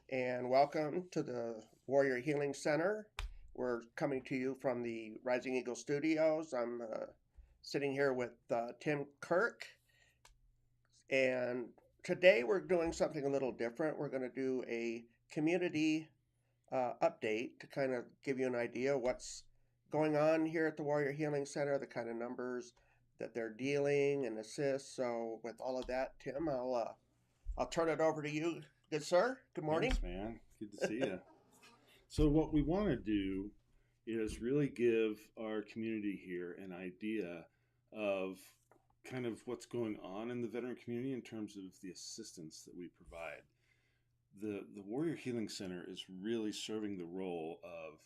and welcome to the Warrior Healing Center. We're coming to you from the Rising Eagle Studios. I'm sitting here with Tim Kirk, and today we're doing something a little different. We're going to do a community update to kind of give you an idea of what's going on here at the Warrior Healing Center, the kind of numbers that they're dealing and assist. So, with all of that, Tim, I'll turn it over to you, good sir. Good morning. Thanks, man. Good to see you. So, what we want to do is really give our community here an idea of kind of what's going on in the veteran community in terms of the assistance that we provide. The Warrior Healing Center is really serving the role of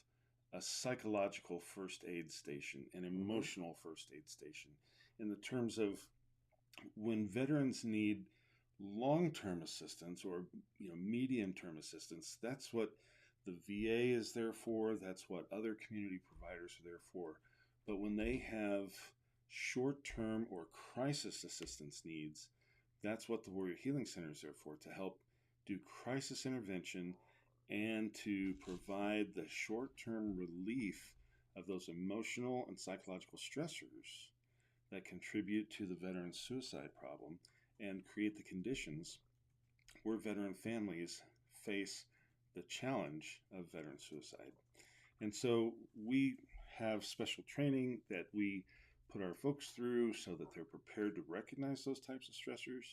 a psychological first aid station, an Mm-hmm. emotional first aid station, in the terms of when veterans need long-term assistance or medium-term assistance. That's what the VA is there for. That's what other community providers are there for. But when they have short-term or crisis assistance needs, that's what the Warrior Healing Center is there for, to help do crisis intervention and to provide the short-term relief of those emotional and psychological stressors that contribute to the veteran suicide problem and create the conditions where veteran families face the challenge of veteran suicide. And so we have special training that we put our folks through so that they're prepared to recognize those types of stressors,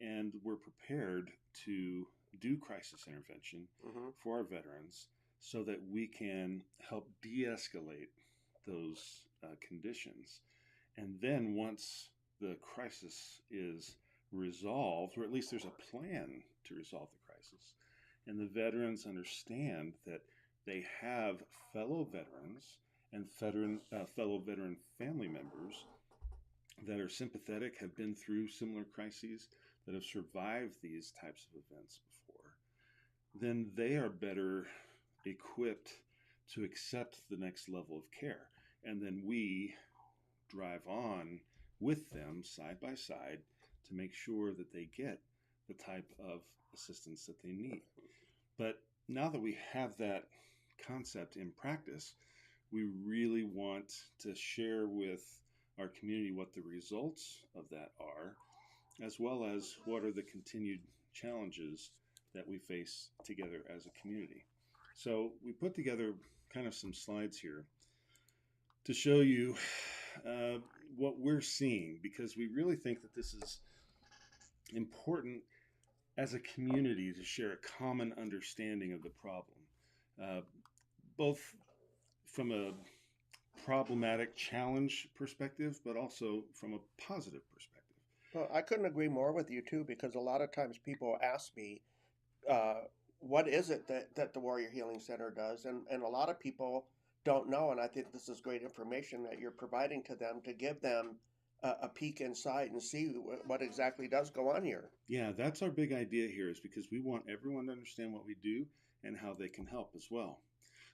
and we're prepared to do crisis intervention Mm-hmm. for our veterans so that we can help de-escalate those conditions. And then once the crisis is resolved, or at least there's a plan to resolve the crisis, and the veterans understand that they have fellow veterans and fellow veteran family members that are sympathetic, have been through similar crises, that have survived these types of events before, then they are better equipped to accept the next level of care. And then we drive on with them side by side to make sure that they get the type of assistance that they need. But now that we have that concept in practice, we really want to share with our community what the results of that are, as well as what are the continued challenges that we face together as a community. So we put together kind of some slides here to show you uh, what we're seeing, because we really think that this is important as a community to share a common understanding of the problem, uh, both from a problematic challenge perspective, but also from a positive perspective. Well, I couldn't agree more with you too, because a lot of times people ask me, uh, what is it that the Warrior Healing Center does? And a lot of people don't know. And I think this is great information that you're providing to them to give them a peek inside and see what exactly does go on here. Yeah, that's our big idea here, is because we want everyone to understand what we do and how they can help as well.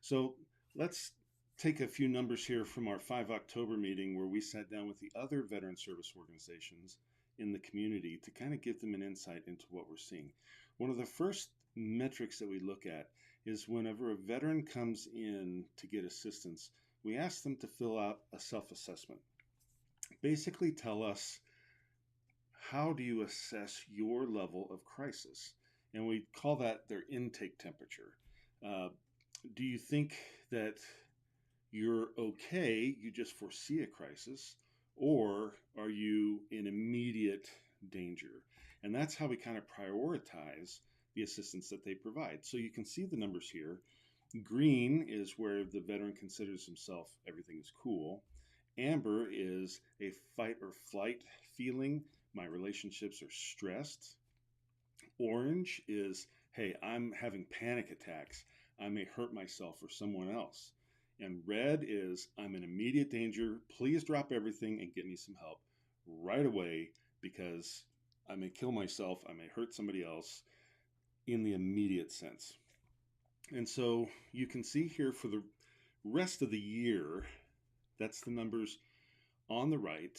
So let's take a few numbers here from our 5 October meeting, where we sat down with the other veteran service organizations in the community to kind of give them an insight into what we're seeing. One of the first metrics that we look at is whenever a veteran comes in to get assistance, we ask them to fill out a self-assessment. Basically tell us, how do you assess your level of crisis? And we call that their intake temperature. Uh, do you think that you're okay, you just foresee a crisis, or are you in immediate danger? And that's how we kind of prioritize the assistance that they provide. So you can see the numbers here. Green is where the veteran considers himself everything is cool. Amber is a fight or flight feeling. My relationships are stressed. Orange is, hey, I'm having panic attacks. I may hurt myself or someone else. And red is, I'm in immediate danger. Please drop everything and get me some help right away, because I may kill myself. I may hurt somebody else, in the immediate sense. And so you can see here for the rest of the year, that's the numbers on the right.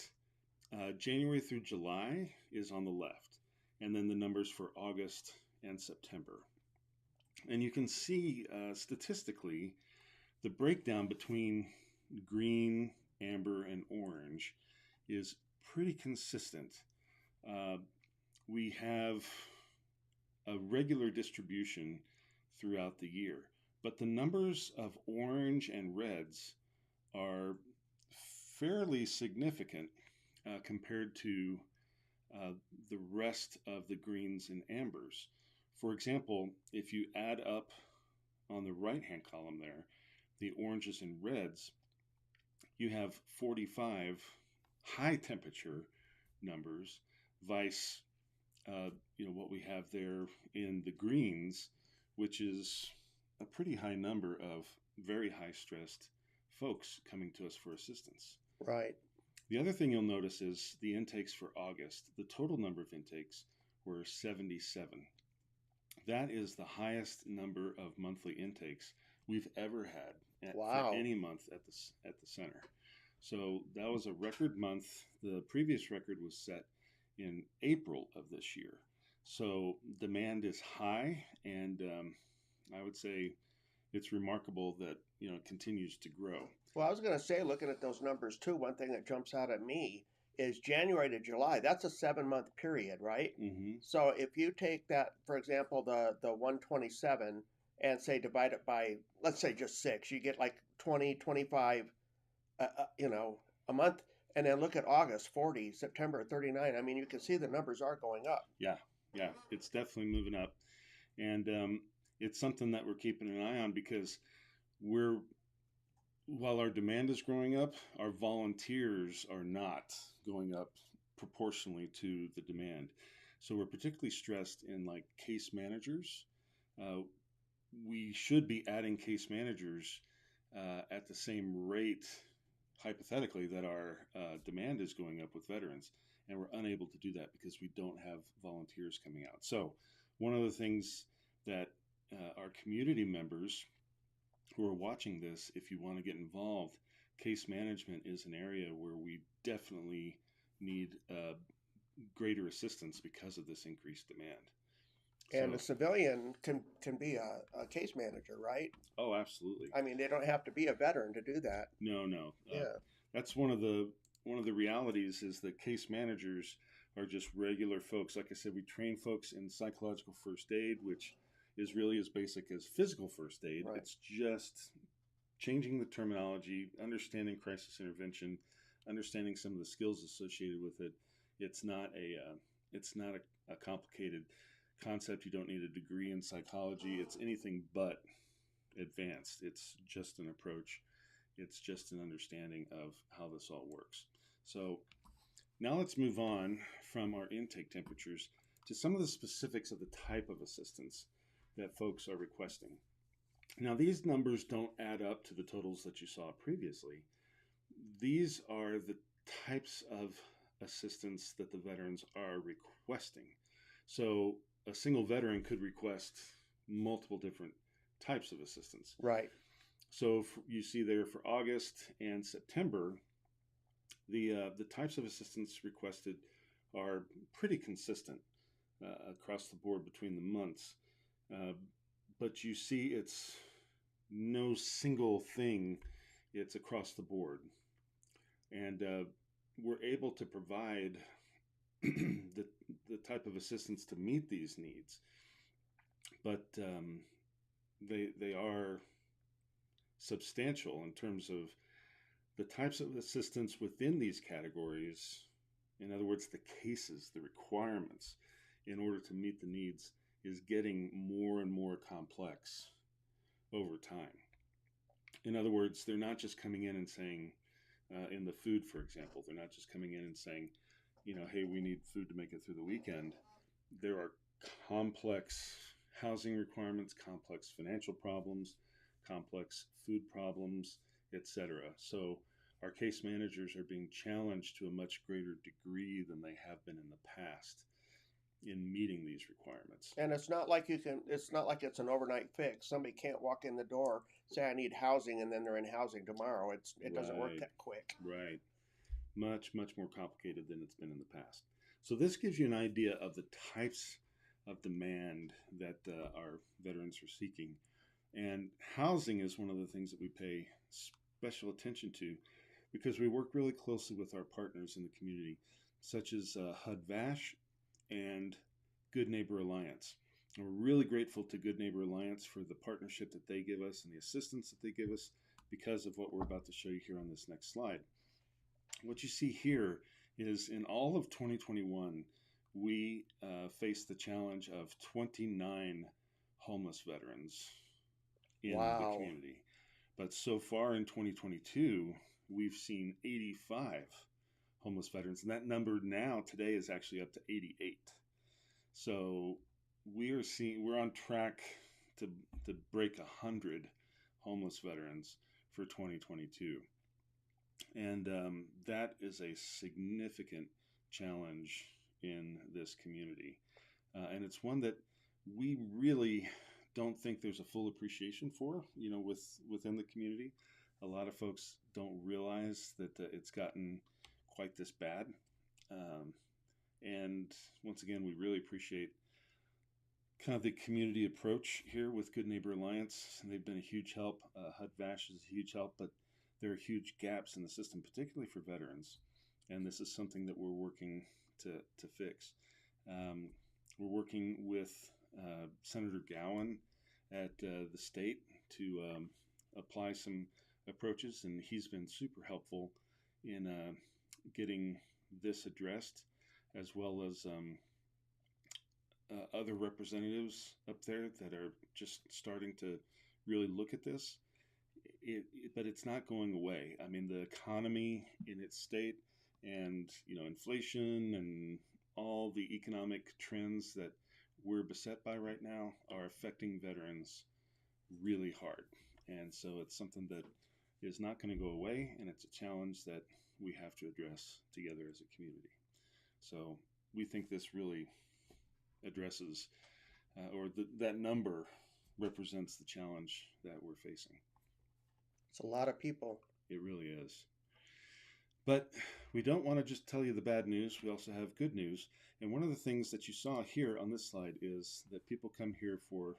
January through July is on the left, and then the numbers for August and September. And you can see statistically the breakdown between green, amber, and orange is pretty consistent. We have a regular distribution throughout the year, but the numbers of orange and reds are fairly significant compared to the rest of the greens and ambers. For example, if you add up on the right-hand column there, the oranges and reds, you have 45 high temperature numbers, vice what we have there in the greens, which is a pretty high number of very high stressed folks coming to us for assistance. Right. The other thing you'll notice is the intakes for August. The total number of intakes were 77. That is the highest number of monthly intakes we've ever had for any month at the center. So that was a record month. The previous record was set in April of this year. So demand is high, and I would say it's remarkable that it continues to grow. Well, I was going to say, looking at those numbers too, one thing that jumps out at me is January to July. That's a 7-month period, right? Mm-hmm. So if you take that, for example, the 127 and say divide it by, let's say just 6, you get like 20, 25, a month. And then look at August, 40, September, 39. I mean, you can see the numbers are going up. Yeah, it's definitely moving up. And it's something that we're keeping an eye on because while our demand is growing up, our volunteers are not going up proportionally to the demand. So we're particularly stressed in like case managers. We should be adding case managers at the same rate, hypothetically, that our demand is going up with veterans, and we're unable to do that because we don't have volunteers coming out. So one of the things that our community members who are watching this, if you want to get involved, case management is an area where we definitely need greater assistance because of this increased demand. And a civilian can be a case manager, right? Oh, absolutely. I mean, they don't have to be a veteran to do that. No. Yeah. That's one of the realities is that case managers are just regular folks. Like I said, we train folks in psychological first aid, which is really as basic as physical first aid. Right. It's just changing the terminology, understanding crisis intervention, understanding some of the skills associated with it. It's not a complicated concept. You don't need a degree in psychology. It's anything but advanced. It's just an approach. It's just an understanding of how this all works. So now let's move on from our intake temperatures to some of the specifics of the type of assistance that folks are requesting. Now, these numbers don't add up to the totals that you saw previously. These are the types of assistance that the veterans are requesting. So a single veteran could request multiple different types of assistance. Right. So you see there for August and September, the types of assistance requested are pretty consistent across the board between the months. But you see it's no single thing, it's across the board. And we're able to provide the type of assistance to meet these needs. But they are substantial in terms of the types of assistance within these categories. In other words, the cases, the requirements in order to meet the needs is getting more and more complex over time. In other words, they're not just coming in and saying, in the food, for example, they're not just coming in and saying, hey, we need food to make it through the weekend. There are complex housing requirements, complex financial problems, complex food problems, etc. So our case managers are being challenged to a much greater degree than they have been in the past in meeting these requirements. And it's not like it's an overnight fix. Somebody can't walk in the door, say I need housing, and then they're in housing tomorrow. It doesn't work that quick. Right. Much more complicated than it's been in the past. So this gives you an idea of the types of demand that our veterans are seeking. And housing is one of the things that we pay special attention to because we work really closely with our partners in the community, such as HUD-VASH and Good Neighbor Alliance. And we're really grateful to Good Neighbor Alliance for the partnership that they give us and the assistance that they give us because of what we're about to show you here on this next slide. What you see here is in all of 2021, we faced the challenge of 29 homeless veterans in the Wow. community. But so far in 2022, we've seen 85 homeless veterans, and that number now today is actually up to 88. So we're on track to break 100 homeless veterans for 2022, and that is a significant challenge in this community, and it's one that we really don't think there's a full appreciation for, within the community. A lot of folks don't realize that it's gotten quite this bad. And once again, we really appreciate kind of the community approach here with Good Neighbor Alliance. They've been a huge help. HUD-VASH is a huge help, but there are huge gaps in the system, particularly for veterans. And this is something that we're working to fix. We're working with Senator Gowan at the state to apply some approaches, and he's been super helpful in getting this addressed, as well as other representatives up there that are just starting to really look at this. But it's not going away. I mean, the economy in its state and, inflation and all the economic trends that we're beset by right now are affecting veterans really hard. And so it's something that is not going to go away, and it's a challenge that we have to address together as a community. So we think this really addresses, that number represents the challenge that we're facing. It's a lot of people. It really is. But we don't want to just tell you the bad news. We also have good news. And one of the things that you saw here on this slide is that people come here for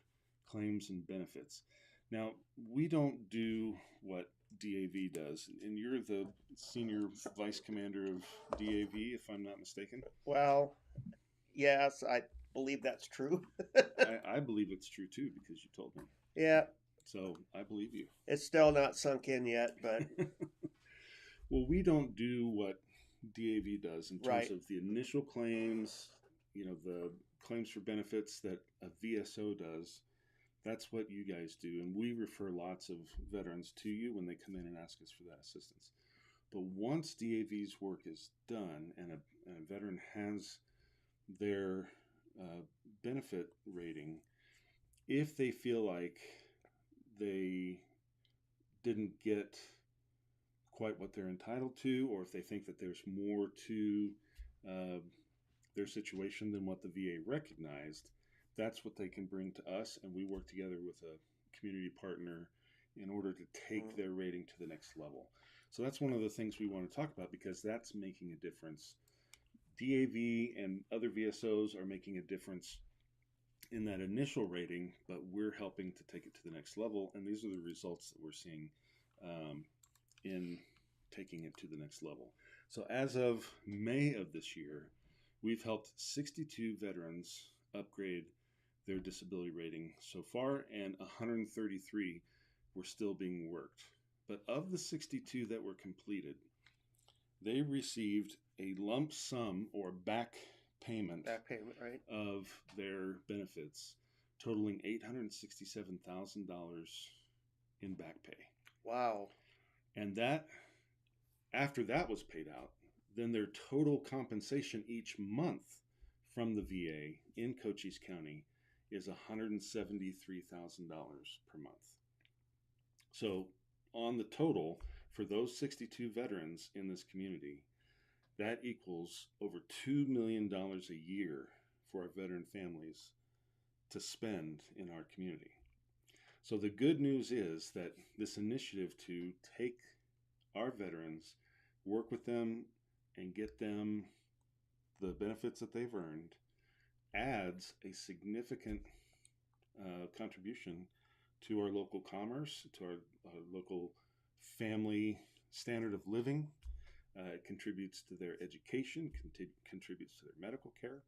claims and benefits. Now, we don't do what DAV does. And you're the senior vice commander of DAV, if I'm not mistaken. Well, yes, I believe that's true. I believe it's true too, because you told me. Yeah. So I believe you. It's still not sunk in yet, but well, we don't do what DAV does in terms of the initial claims, the claims for benefits that a VSO does. That's what you guys do. And we refer lots of veterans to you when they come in and ask us for that assistance. But once DAV's work is done and a veteran has their benefit rating, if they feel like they didn't get quite what they're entitled to, or if they think that there's more to their situation than what the VA recognized, that's what they can bring to us, and we work together with a community partner in order to take their rating to the next level. So that's one of the things we want to talk about, because that's making a difference. DAV and other VSOs are making a difference in that initial rating, but we're helping to take it to the next level, and these are the results that we're seeing in taking it to the next level. So as of May of this year, we've helped 62 veterans upgrade their disability rating so far, and 133 were still being worked. But of the 62 that were completed, they received a lump sum or back payment right, of their benefits, totaling $867,000 in back pay. Wow. And that, after that was paid out, then their total compensation each month from the VA in Cochise County is $173,000 per month. So on the total, for those 62 veterans in this community, that equals over $2 million a year for our veteran families to spend in our community. So the good news is that this initiative to take our veterans, work with them, and get them the benefits that they've earned, adds a significant contribution to our local commerce, to our local family standard of living. It contributes to their education, contributes to their medical care,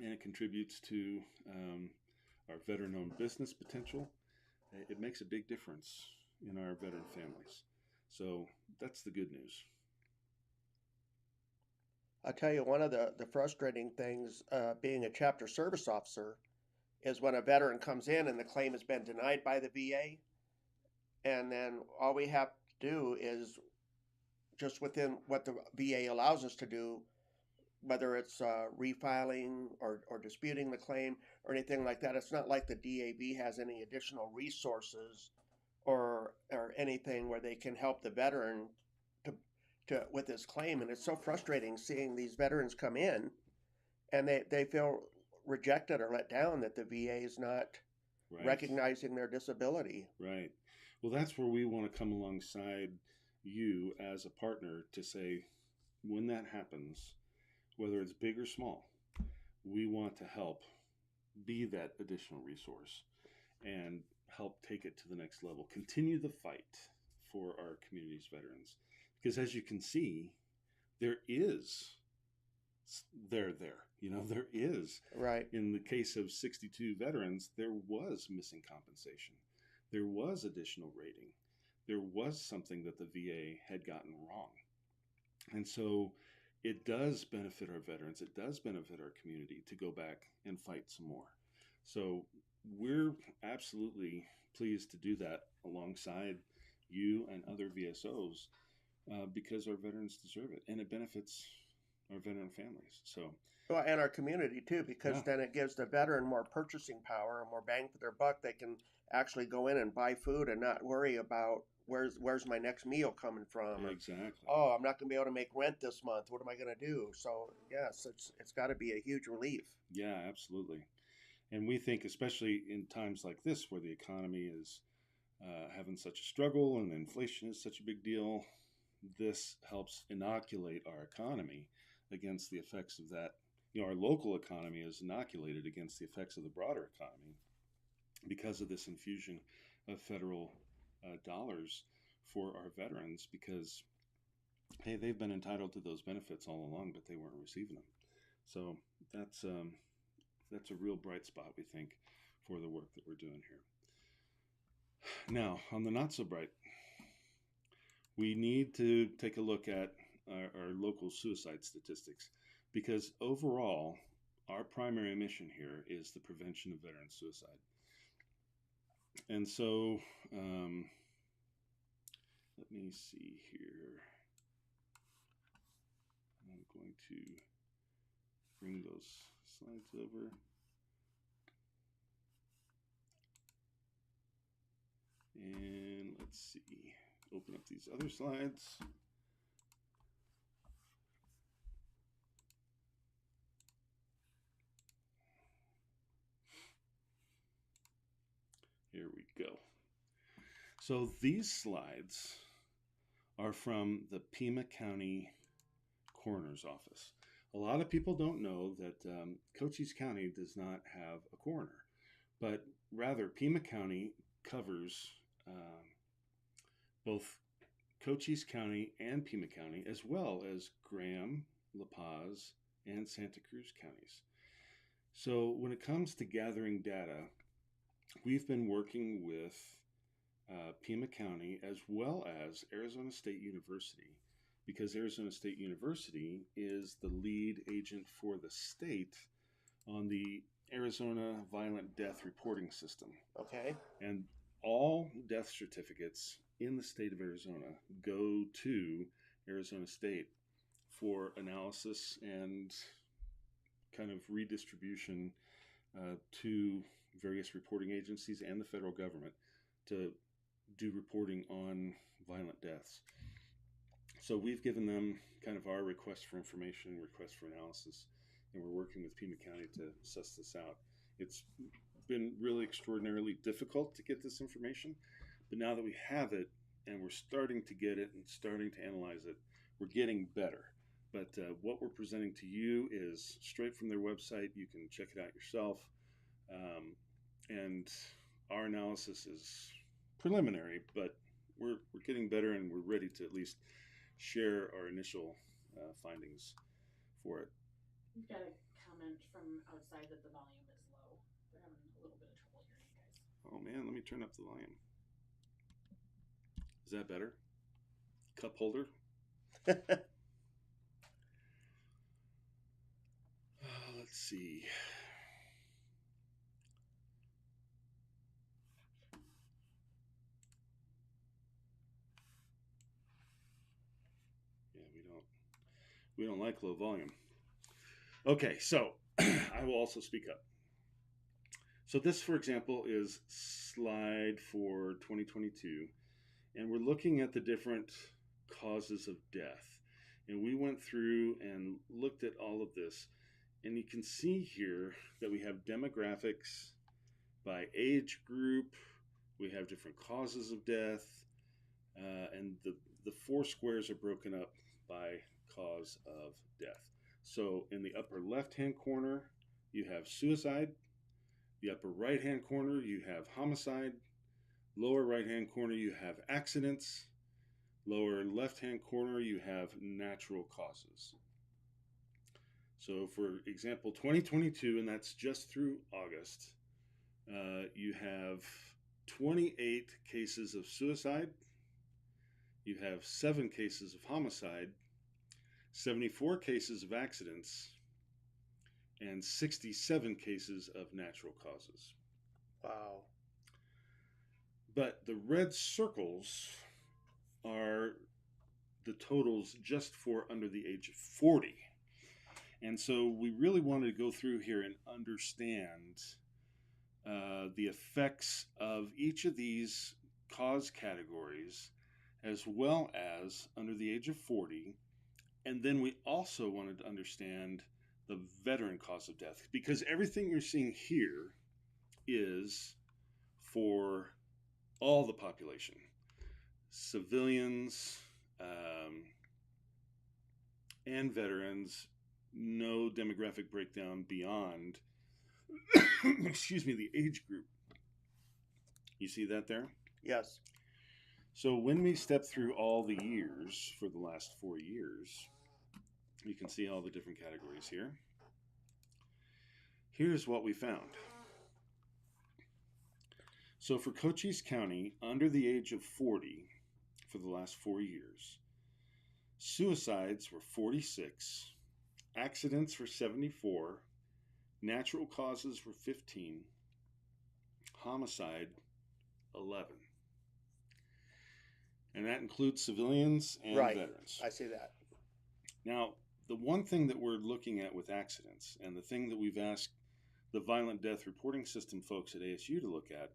and it contributes to our veteran-owned business potential. It makes a big difference in our veteran families. So that's the good news. I'll tell you, one of the frustrating things being a chapter service officer is when a veteran comes in and the claim has been denied by the VA, and then all we have to do is just within what the VA allows us to do, whether it's refiling or disputing the claim or anything like that. It's not like the DAV has any additional resources or anything where they can help the veteran to with his claim. And it's so frustrating seeing these veterans come in and they feel rejected or let down that the VA is not recognizing their disability. Right. Well, that's where we want to come alongside you as a partner to say, when that happens, whether it's big or small, we want to help be that additional resource and help take it to the next level. Continue the fight for our community's veterans. Because as you can see, there is, there is. Right. In the case of 62 veterans, there was missing compensation. There was additional rating. There was something that the VA had gotten wrong. And so it does benefit our veterans. It does benefit our community to go back and fight some more. So we're absolutely pleased to do that alongside you and other VSOs because our veterans deserve it, and it benefits our veteran families. So, well, and our community too, because then it gives the veteran more purchasing power and more bang for their buck. They can actually go in and buy food and not worry about where's my next meal coming from. Exactly. Oh, I'm not going to be able to make rent this month. What am I going to do? So yes, it's got to be a huge relief. Yeah, absolutely. And we think, especially in times like this, where the economy is having such a struggle and inflation is such a big deal, this helps inoculate our economy against the effects of that. Our local economy is inoculated against the effects of the broader economy because of this infusion of federal dollars for our veterans, because, hey, they've been entitled to those benefits all along, but they weren't receiving them. So that's a real bright spot, we think, for the work that we're doing here. Now, on the not so bright, we need to take a look at our local suicide statistics, because overall, our primary mission here is the prevention of veteran suicide. And so, let me see here. I'm going to bring those slides over. And let's see, open up these other slides. Here we go. So these slides are from the Pima County Coroner's Office. A lot of people don't know that Cochise County does not have a coroner, but rather Pima County covers both Cochise County and Pima County, as well as Graham, La Paz, and Santa Cruz counties. So when it comes to gathering data, we've been working with Pima County as well as Arizona State University, because Arizona State University is the lead agent for the state on the Arizona Violent Death Reporting System. Okay. And all death certificates in the state of Arizona go to Arizona State for analysis and kind of redistribution to various reporting agencies and the federal government to do reporting on violent deaths. So we've given them kind of our request for information, request for analysis, and we're working with Pima County to suss this out. It's been really extraordinarily difficult to get this information, but now that we have it and we're starting to get it and starting to analyze it, we're getting better. But what we're presenting to you is straight from their website. You can check it out yourself. And our analysis is preliminary, but we're getting better, and we're ready to at least share our initial findings for it. We've got a comment from outside that the volume is low. We're having a little bit of trouble hearing you guys. Oh man, let me turn up the volume. Is that better? Cup holder? Let's see. Yeah, we don't like low volume. Okay, so I will also speak up. So this, for example, is slide for 2022, and we're looking at the different causes of death. And we went through and looked at all of this, and you can see here that we have demographics by age group, we have different causes of death, and the four squares are broken up by cause of death. So in the upper left-hand corner, you have suicide. The upper right-hand corner, you have homicide. Lower right-hand corner, you have accidents. Lower left-hand corner, you have natural causes. So for example, 2022, and that's just through August, you have 28 cases of suicide. You have 7 cases of homicide, 74 cases of accidents, and 67 cases of natural causes. Wow. But the red circles are the totals just for under the age of 40. And so we really wanted to go through here and understand the effects of each of these cause categories, as well as under the age of 40. And then we also wanted to understand the veteran cause of death, because everything you're seeing here is for all the population, civilians and veterans, no demographic breakdown beyond excuse me, the age group. You see that there? Yes. So when we step through all the years for the last 4 years, you can see all the different categories here. Here's what we found. So for Cochise County, under the age of 40 for the last 4 years, suicides were 46, accidents were 74, natural causes were 15, homicide 11. And that includes civilians and veterans. I see that. Now, the one thing that we're looking at with accidents, and the thing that we've asked the Violent Death Reporting System folks at ASU to look at,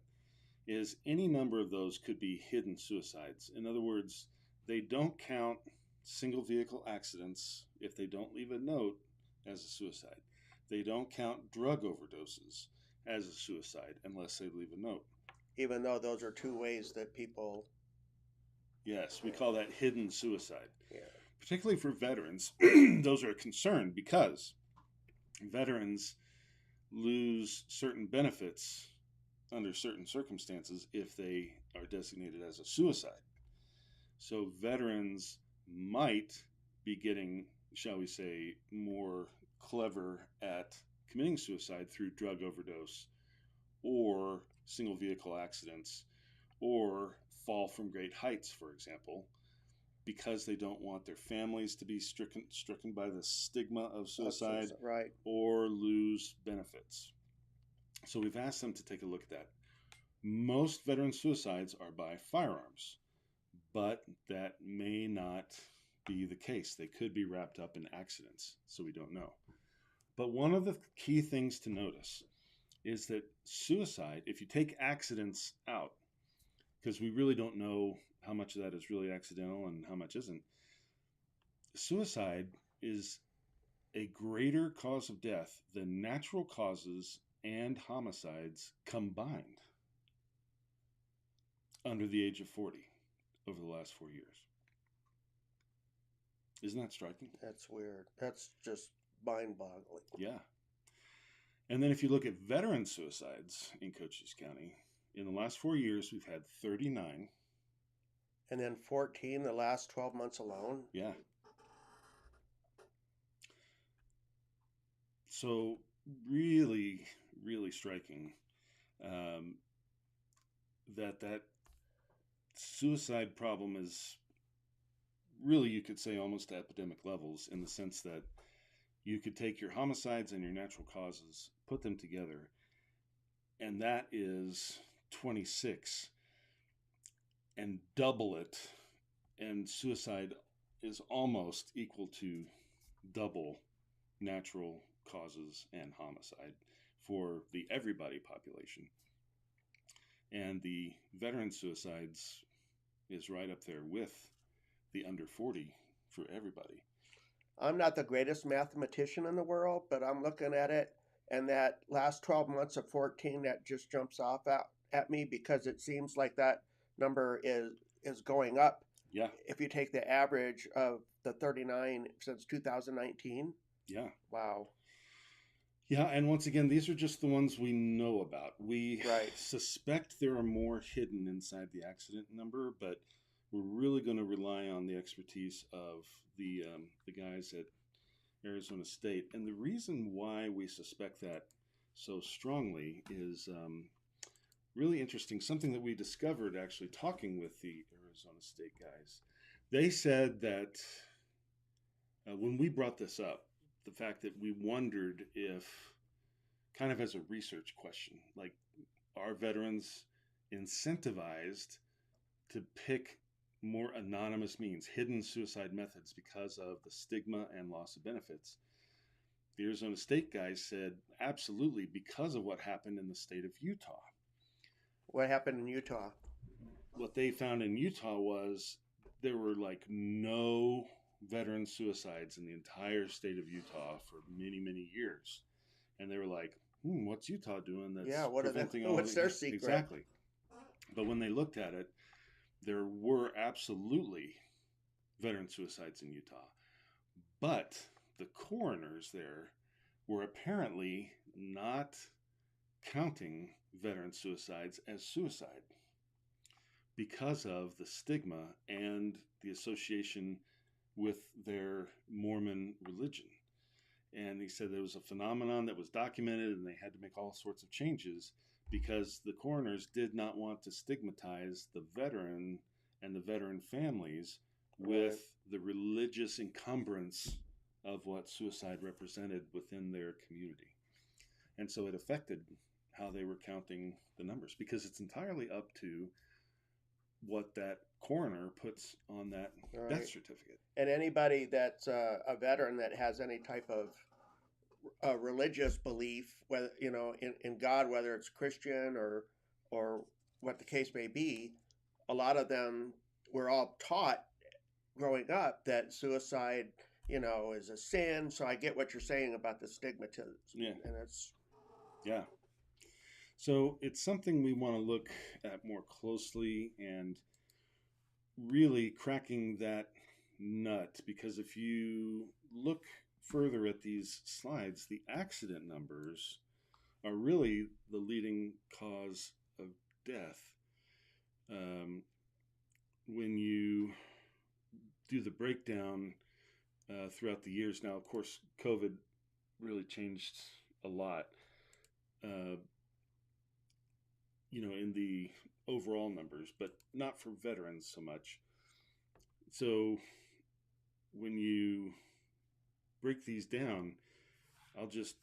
is any number of those could be hidden suicides. In other words, they don't count single vehicle accidents if they don't leave a note as a suicide. They don't count drug overdoses as a suicide unless they leave a note. Even though those are two ways that people... Yes, we call that hidden suicide. Yeah. Particularly for veterans, those are a concern because veterans lose certain benefits under certain circumstances if they are designated as a suicide. So veterans might be getting, shall we say, more clever at committing suicide through drug overdose or single vehicle accidents or fall from great heights, for example, because they don't want their families to be stricken by the stigma of suicide, right, or lose benefits. So we've asked them to take a look at that. Most veteran suicides are by firearms, but that may not be the case. They could be wrapped up in accidents, so we don't know. But one of the key things to notice is that suicide, if you take accidents out, because we really don't know how much of that is really accidental and how much isn't, suicide is a greater cause of death than natural causes and homicides combined under the age of 40 over the last 4 years. Isn't that striking? That's weird. That's just mind-boggling. Yeah. And then if you look at veteran suicides in Cochise County, in the last 4 years, we've had 39. And then 14 the last 12 months alone. Yeah. So really, really striking that suicide problem is really, you could say, almost epidemic levels, in the sense that you could take your homicides and your natural causes, put them together, and that is 26, and double it, and suicide is almost equal to double natural causes and homicide for the everybody population. And the veteran suicides is right up there with the under 40 for everybody. I'm not the greatest mathematician in the world, but I'm looking at it, and that last 12 months of 14, that just jumps off at me, because it seems like that number is going up. Yeah. If you take the average of the 39 since 2019. Yeah. Wow. Yeah, and once again, these are just the ones we know about. We Right. suspect there are more hidden inside the accident number, but we're really going to rely on the expertise of the guys at Arizona State. And the reason why we suspect that so strongly is really interesting. Something that we discovered actually talking with the Arizona State guys. They said that when we brought this up, the fact that we wondered if, kind of as a research question, like, are veterans incentivized to pick more anonymous means, hidden suicide methods, because of the stigma and loss of benefits? The Arizona State guys said absolutely, because of what happened in the state of Utah. What happened in Utah? What they found in Utah was there were like no veteran suicides in the entire state of Utah for many, many years. And they were like, what's Utah doing that's preventing all what's their secret? Exactly. But when they looked at it, there were absolutely veteran suicides in Utah. But the coroners there were apparently not counting veteran suicides as suicide because of the stigma and the association with their Mormon religion. And he said there was a phenomenon that was documented, and they had to make all sorts of changes because the coroners did not want to stigmatize the veteran and the veteran families with the religious encumbrance of what suicide represented within their community. And so it affected how they were counting the numbers, because it's entirely up to what that coroner puts on that death certificate. And anybody that's a veteran that has any type of religious belief, whether in God, whether it's Christian or what the case may be, a lot of them were all taught growing up that suicide, is a sin. So I get what you're saying about the stigmatism. Yeah. And it's so it's something we want to look at more closely and really cracking that nut, because if you look further at these slides, the accident numbers are really the leading cause of death. When you do the breakdown throughout the years, now, of course, COVID really changed a lot, in the overall numbers, but not for veterans so much. So when you break these down, I'll just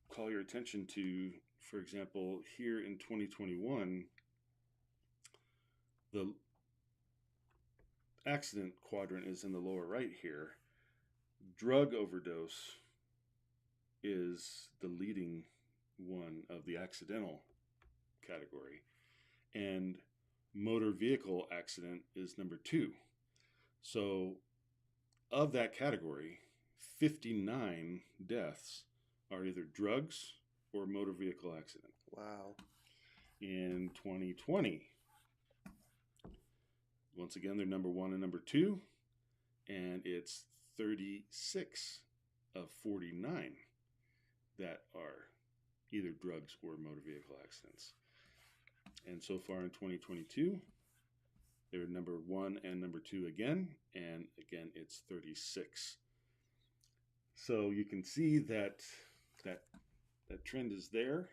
call your attention to, for example, here in 2021, the accident quadrant is in the lower right here. Drug overdose is the leading one of the accidental category, and motor vehicle accident is number 2. So of that category, 59 deaths are either drugs or motor vehicle accident. wow. In 2020, once again, they're number 1 and number 2, and it's 36 of 49 that are either drugs or motor vehicle accidents. And so far in 2022, they're number 1 and number 2 again, and again it's 36. So you can see that trend is there,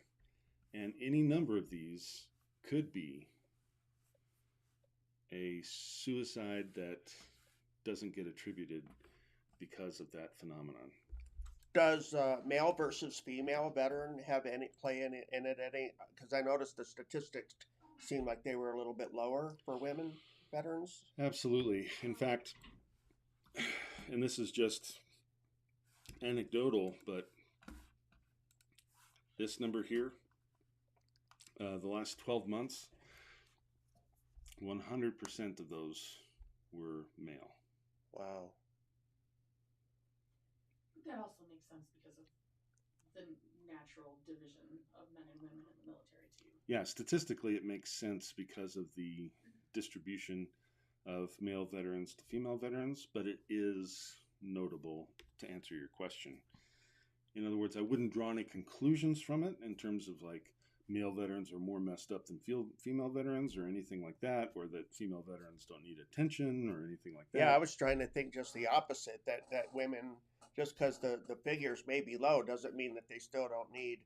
and any number of these could be a suicide that doesn't get attributed because of that phenomenon. Does male versus female veteran have any play in it any? Because I noticed the statistics seemed like they were a little bit lower for women veterans. Absolutely. In fact, and this is just anecdotal, but this number here, the last 12 months, 100% of those were male. Wow. That also makes sense because of the natural division of men and women in the military too. Yeah, statistically it makes sense because of the distribution of male veterans to female veterans, but it is notable to answer your question. In other words, I wouldn't draw any conclusions from it in terms of like male veterans are more messed up than female veterans or anything like that, or that female veterans don't need attention or anything like that. Yeah, I was trying to think just the opposite, that women, just because the figures may be low doesn't mean that they still don't need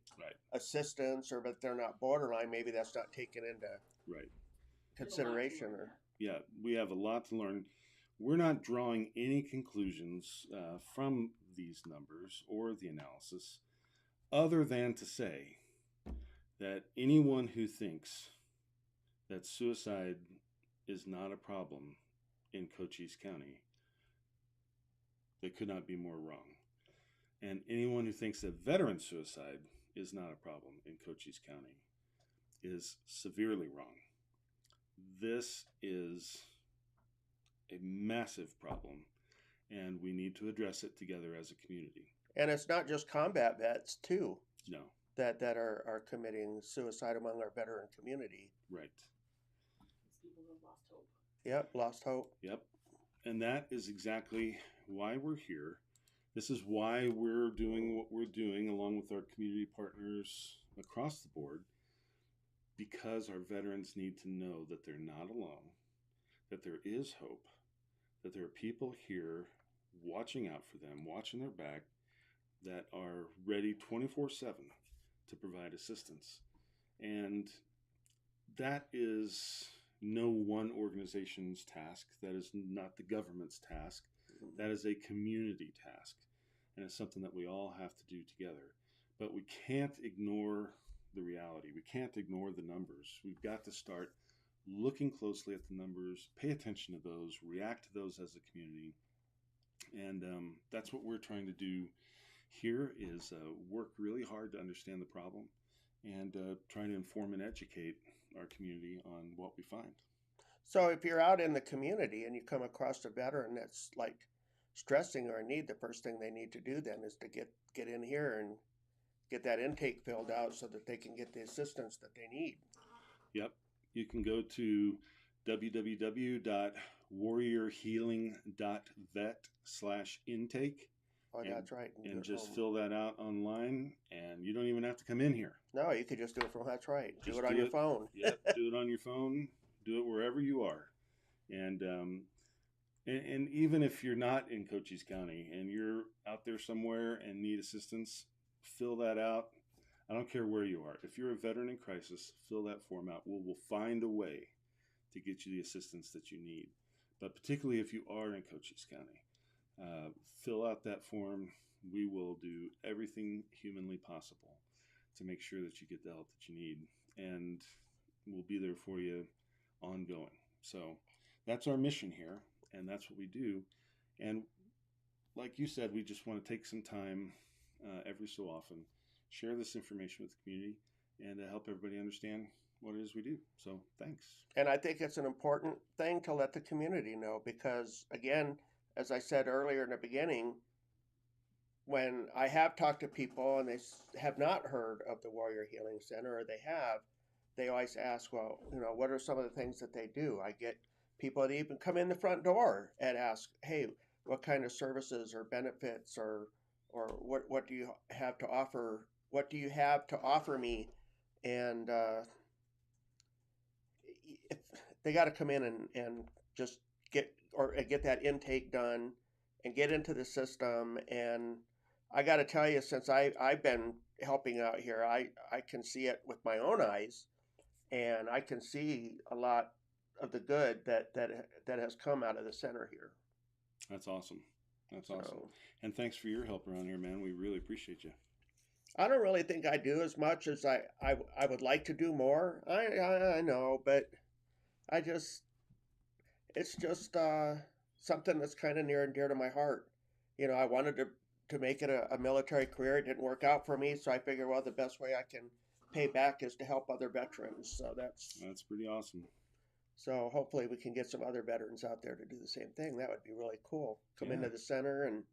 assistance, or that they're not borderline. Maybe that's not taken into consideration. Or yeah, we have a lot to learn. We're not drawing any conclusions from these numbers or the analysis other than to say that anyone who thinks that suicide is not a problem in Cochise County, they could not be more wrong. And anyone who thinks that veteran suicide is not a problem in Cochise County is severely wrong. This is a massive problem, and we need to address it together as a community. And it's not just combat vets too. No. That are committing suicide among our veteran community. Right. It's people who have lost hope. Yep, lost hope. Yep. And that is exactly why we're here. This is why we're doing what we're doing along with our community partners across the board, because our veterans need to know that they're not alone, that there is hope, that there are people here watching out for them, watching their back, that are ready 24/7 to provide assistance. And that is no one organization's task. That is not the government's task. That is a community task. And it's something that we all have to do together. But we can't ignore the reality. We can't ignore the numbers. We've got to start looking closely at the numbers, pay attention to those, react to those as a community. And that's what we're trying to do here, is work really hard to understand the problem and trying to inform and educate our community on what we find. So if you're out in the community and you come across a veteran that's like stressing or in need, the first thing they need to do then is to get in here and get that intake filled out so that they can get the assistance that they need. Yep. You can go to www.warriorhealing.vet/intake. Oh, that's right. And just fill that out online, and you don't even have to come in here. No, you could just do it from, that's right. Just do it on your phone. Yep, do it on your phone. Do it wherever you are. And even if you're not in Cochise County and you're out there somewhere and need assistance, fill that out. I don't care where you are. If you're a veteran in crisis, fill that form out. We'll find a way to get you the assistance that you need. But particularly if you are in Cochise County, fill out that form. We will do everything humanly possible to make sure that you get the help that you need. And we'll be there for you ongoing. So that's our mission here, and that's what we do. And like you said, we just want to take some time every so often, share this information with the community, and help everybody understand what it is we do. So thanks. And I think it's an important thing to let the community know, because again, as I said earlier in the beginning, when I have talked to people and they have not heard of the Warrior Healing Center, or they always ask, well, what are some of the things that they do? I get people that even come in the front door and ask, hey, what kind of services or benefits or what do you have to offer? What do you have to offer me? And if they got to come in and just get that intake done and get into the system. And I got to tell you, since I've been helping out here, I can see it with my own eyes, and I can see a lot of the good that has come out of the center here. That's awesome. That's awesome. So, And thanks for your help around here, man. We really appreciate you. I don't really think I do as much as I would like to do more. I know, but it's just something that's kind of near and dear to my heart. You know, I wanted to make it a military career. It didn't work out for me, so I figured, well, the best way I can pay back is to help other veterans. So that's pretty awesome. So hopefully we can get some other veterans out there to do the same thing. That would be really cool. Come Yeah. into the center and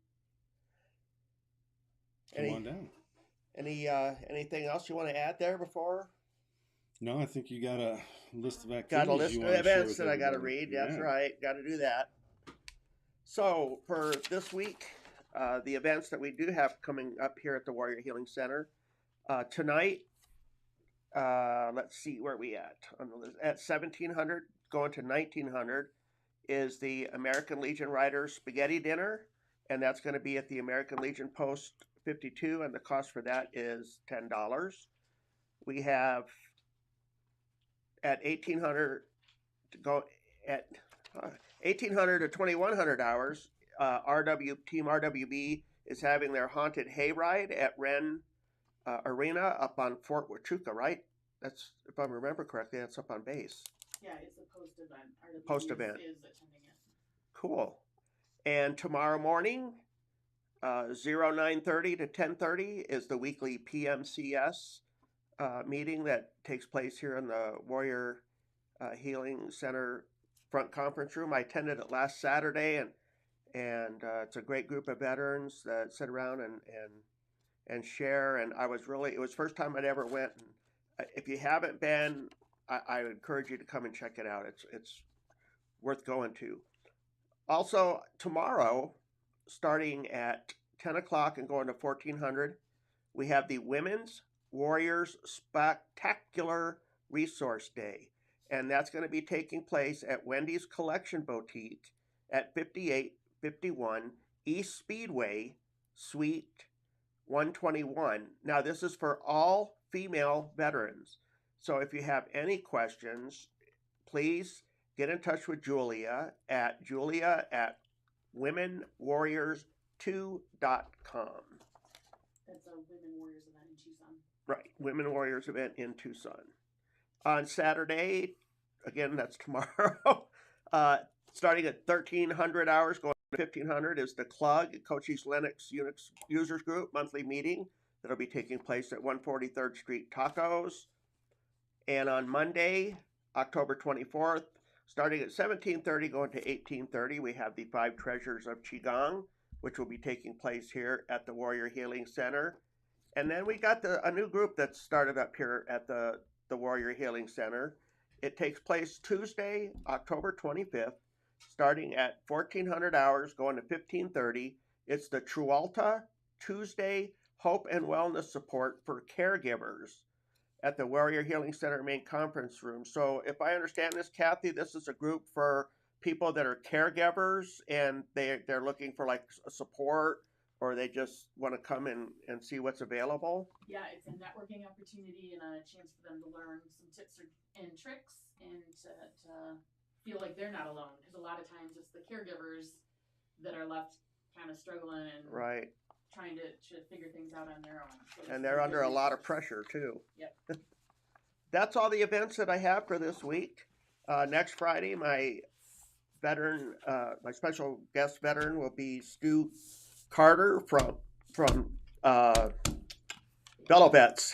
Come on down. anything else you want to add there before? No, I think you got a list of activities. Got a list you of wanna share events with that I got to everybody. read. That's Yeah. right. Got to do that. So for this week, the events that we do have coming up here at the Warrior Healing Center tonight. Let's see where we at on the list. At 1700, going to 1900, is the American Legion Riders Spaghetti Dinner, and that's going to be at the American Legion Post 52, and the cost for that is $10. We have at 1800 to go at 1800 to 2100 hours. Team RWB is having their haunted hayride at Wren Arena up on Fort Huachuca, right? That's, if I remember correctly, that's up on base. Yeah, it's a post event. RWB Post event. is attending it. Cool. And tomorrow morning, 9:30 to 10:30 is the weekly PMCS meeting that takes place here in the Warrior Healing Center front conference room. I attended it last Saturday, and it's a great group of veterans that sit around and share. And it was the first time I'd ever went. And if you haven't been, I would encourage you to come and check it out. It's worth going to. Also, tomorrow, starting at 10 o'clock and going to 1400, we have the Women's Warriors Spectacular Resource Day. And that's going to be taking place at Wendy's Collection Boutique at 5851 East Speedway, Suite 121. Now, this is for all female veterans. So if you have any questions, please get in touch with Julia at womenwarriors2.com. That's a Women Warriors event in Tucson. Right, Women Warriors event in Tucson. On Saturday, again, that's tomorrow, starting at 1300 hours, going to 1500, is the CLUG, Cochise Linux Unix Users Group monthly meeting that'll be taking place at 143rd Street Tacos. And on Monday, October 24th, starting at 1730, going to 1830, we have the 5 Treasures of Qigong, which will be taking place here at the Warrior Healing Center. And then we got a new group that started up here at the Warrior Healing Center. It takes place Tuesday, October 25th, starting at 1400 hours, going to 1530. It's the Trualta Tuesday Hope and Wellness Support for Caregivers at the Warrior Healing Center main conference room. So if I understand this, Kathy, this is a group for people that are caregivers and they're looking for like a support, or they just want to come and see what's available. Yeah, it's a networking opportunity and a chance for them to learn some tips and tricks and to feel like they're not alone. Because a lot of times it's the caregivers that are left kind of struggling and Right. trying to figure things out on their own. So And they're under a lot of pressure too. Yep. That's all the events that I have for this week. Next Friday, my special guest veteran will be Stu Carter from Villovets.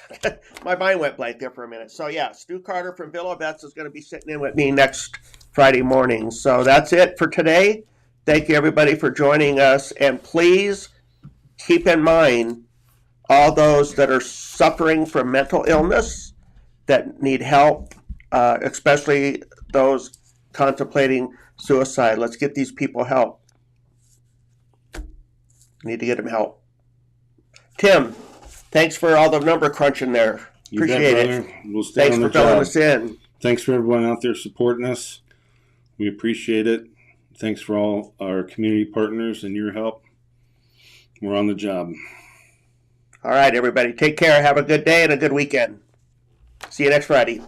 My mind went blank there for a minute. So yeah, Stu Carter from Villovets is going to be sitting in with me next Friday morning. So that's it for today. Thank you everybody for joining us, and please keep in mind all those that are suffering from mental illness that need help, especially those contemplating suicide. Let's get these people help. Need to get him help. Tim, thanks for all the number crunching there. You bet, Appreciate it. brother. We'll stay Thanks on for the filling job. us in. Thanks for everyone out there supporting us. We appreciate it. Thanks for all our community partners and your help. We're on the job. All right, everybody. Take care. Have a good day and a good weekend. See you next Friday.